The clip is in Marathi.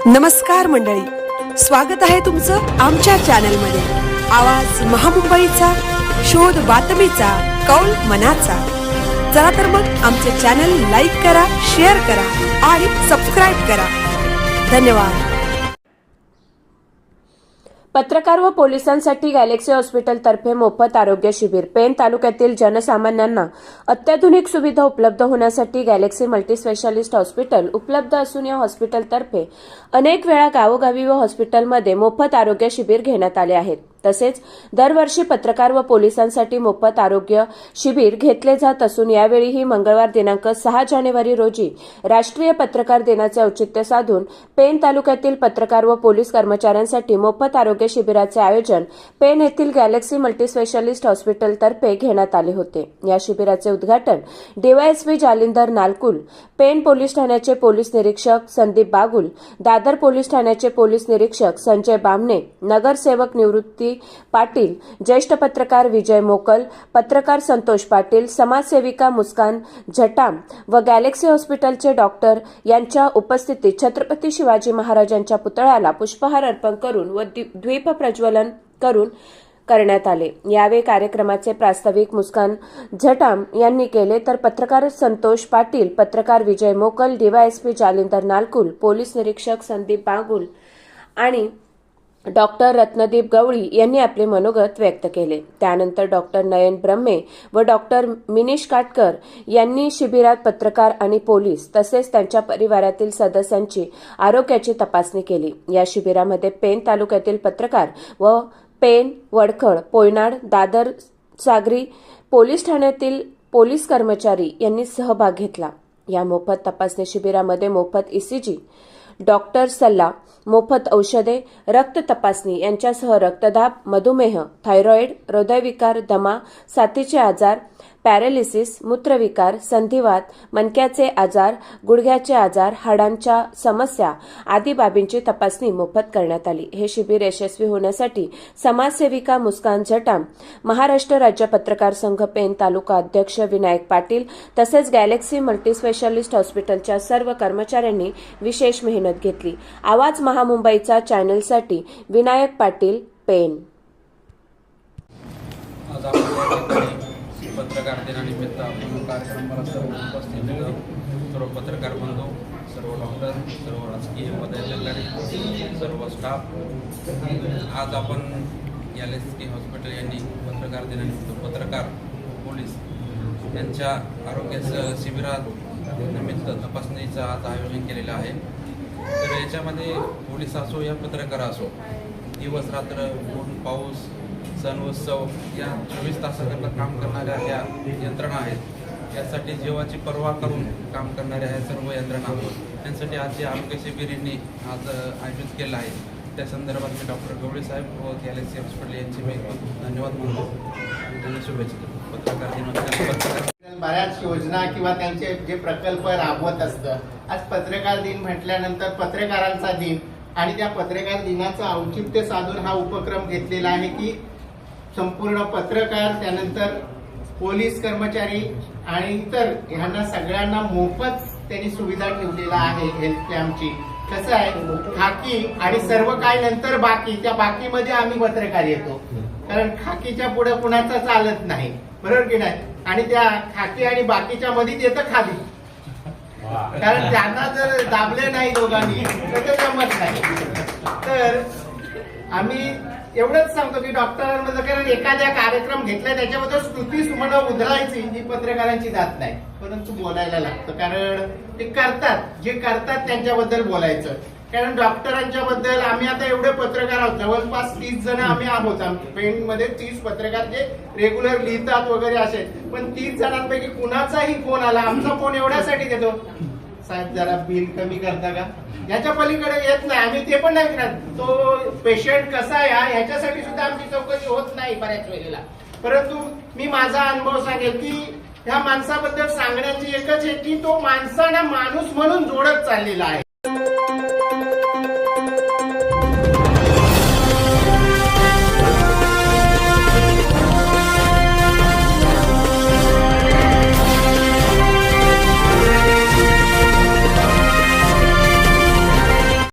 नमस्कार मंडळी, स्वागत आहे तुमचं आमच्या चॅनलमध्ये। आवाज महामुंबईचा, शोध बातमीचा, कौल मनाचा। चला तर मग आमचे चॅनल लाईक करा, शेअर करा आणि सबस्क्राइब करा। धन्यवाद। पत्रकार व पोलिसांसाठी गॅलेक्सी हॉस्पिटल तर्फे मोफत आरोग्य शिबिर। पेण तालुक्यातील जनसामान्यांना अत्याधुनिक सुविधा उपलब्ध होण्यासाठी गॅलेक्सी मल्टीस्पेशालिस्ट हॉस्पिटल उपलब्ध असून या हॉस्पिटल तर्फे अनेक वेळा गावोगावी व हॉस्पिटलमध्ये मोफत आरोग्य शिबिर घेण्यात आले आहेत। तसेच दरवर्षी पत्रकार व पोलिसांसाठी मोफत आरोग्य शिबिर घेतले जात असून यावेळीही मंगळवार दिनांक 6 जानेवारी रोजी राष्ट्रीय पत्रकार दिनाचे औचित्य साधून पेण तालुक्यातील पत्रकार व पोलीस कर्मचाऱ्यांसाठी मोफत आरोग्य शिबिराचे आयोजन पेण येथील गॅलेक्सी मल्टीस्पेशालिस्ट हॉस्पिटल तर्फे घेण्यात आले होते। या शिबिराचे उद्घाटन डीवायएसपी जालिंदर नालकुल, पेण पोलीस ठाण्याचे पोलीस निरीक्षक संदीप बागुल, दादर पोलीस ठाण्याचे पोलीस निरीक्षक संजय बामणे, नगरसेवक निवृत्ती पाटील, ज्येष्ठ पत्रकार विजय मोकल, पत्रकार संतोष पाटील, समाजसेविका मुस्कान झटाम व गॅलेक्सी हॉस्पिटलचे डॉक्टर यांच्या उपस्थितीत छत्रपती शिवाजी महाराजांच्या पुतळ्याला पुष्पहार अर्पण करून व दीप प्रज्वलन करून करण्यात आले। यावेळी कार्यक्रमाचे प्रास्ताविक मुस्कान झटाम यांनी केले, तर पत्रकार संतोष पाटील, पत्रकार विजय मोकल, डीवायएसपी जालिंदर नालकुल, पोलीस निरीक्षक संदीप बागुल आणि डॉक्टर रत्नदीप गवळी यांनी आपले मनोगत व्यक्त केले। त्यानंतर डॉक्टर नयन ब्रह्मे व डॉक्टर मिनिश काटकर यांनी शिबिरात पत्रकार आणि पोलीस तसेच त्यांच्या परिवारातील सदस्यांची आरोग्याची तपासणी केली। या शिबिरामध्ये पेण तालुक्यातील पत्रकार व पेण, वडखळ, पोयनाड, दादर, सागरी पोलीस ठाण्यातील पोलीस कर्मचारी यांनी सहभाग घेतला। या मोफत तपासणी शिबिरामध्ये मोफत ईसीजी, डॉक्टर सल्ला, मोफत औषधे, रक्त तपासणी यांच्यासह रक्तदाब, मधुमेह, थायरॉइड, हृदयविकार, दमा, साथीचे आजार, पॅरालिसिस, मूत्रविकार, संधिवात, मणक्याचे आजार, गुडघ्याचे आजार, हाडांच्या समस्या आदी बाबींची तपासणी मोफत करण्यात आली। हे शिबिर यशस्वी होण्यासाठी समाजसेविका मुस्कान झटाम, महाराष्ट्र राज्य पत्रकार संघ पेण तालुका अध्यक्ष विनायक पाटील तसेच गॅलेक्सी मल्टीस्पेशालिस्ट हॉस्पिटलच्या सर्व कर्मचाऱ्यांनी विशेष मेहनत घेतली। आवाज महामुंबईचा चॅनलसाठी विनायक पाटील, पेण। पत्रकार दिनानिमित्त आपण कार्यक्रमाला सर्व उपस्थित सर्व पत्रकार बंधू, सर्व डॉक्टर, सर्व राजकीय पदाधिकारी, सर्व स्टाफ, आज आपण गॅलेक्सी हॉस्पिटल यांनी पत्रकार दिनानिमित्त पत्रकार, पोलीस यांच्या आरोग्याचं शिबिरात निमित्त तपासणीचं आज आयोजन केलेलं आहे। तर याच्यामध्ये पोलीस असो या पत्रकार असो, दिवस रात्र, ऊन पाऊस, सण उत्सव या 24 तासाकरता काम करणाऱ्या ह्या यंत्रणा आहेत। यासाठी जीवाची पर्वा करून काम करणाऱ्या ह्या सर्व यंत्रणा त्यांसाठी आज जे आरोग्य शिबिरांनी आज आयोजित केलं आहे, त्या संदर्भात मी डॉक्टर गवळी साहेब व गॅलेक्सी हॉस्पिटल यांचे मी धन्यवाद मानतो आणि त्यांना शुभेच्छा देतो। पत्रकार दिनानिमित्त बऱ्याच योजना किंवा त्यांचे जे प्रकल्प राबवत असतं, आज पत्रकार दिन म्हटल्यानंतर पत्रकारांचा दिन आणि त्या पत्रकार दिनाचं औचित्य साधून हा उपक्रम घेतलेला आहे की संपूर्ण पत्रकार, त्यानंतर पोलीस कर्मचारी आणि इतर ह्यांना सगळ्यांना मोफत त्यांनी सुविधा ठेवलेला आहे। हेल्थ कॅम्पची कसं आहे, खाकी आणि सर्व काय नंतर बाकी, त्या बाकीमध्ये आम्ही पत्रकार येतो, कारण खाकीच्या पुढे कुणाचं चालत नाही, बरोबर की नाही। आणि त्या खाकी आणि बाकीच्या मध्ये येतं खाली, कारण त्यांना जर दाबले नाही दोघांनी तर ते जमत नाही। तर आम्ही एवढंच सांगतो की डॉक्टरांमध्ये कारण एखाद्या कार्यक्रम घेतला त्याच्याबद्दल स्तुती सुमनं उधळायची ही पत्रकारांची जात नाही, परंतु बोलायला लागतं, कारण ते करतात, जे करतात त्यांच्याबद्दल बोलायचं। कारण डॉक्टरांच्या बद्दल आम्ही आता एवढे पत्रकार आहोत, जवळपास 30 जण आम्ही आहोत। पेणमध्ये 30 पत्रकार जे रेग्युलर लिहितात वगैरे असे, पण 30 जणांपैकी कुणाचाही फोन आला, आमचा फोन एवढ्यासाठी देतो, साहेब जरा बिल कमी करता का, याच्या पलीकडे येत नाही, आम्ही ते पण नाही करत। तो पेशंट कसा आहे ह्याच्यासाठी सुद्धा आमची चौकशी होत नाही बऱ्याच वेळेला। परंतु मी माझा अनुभव सांगेल की ह्या माणसाबद्दल सांगण्याची एकच आहे की तो माणसाला माणूस म्हणून जोडत चाललेला आहे।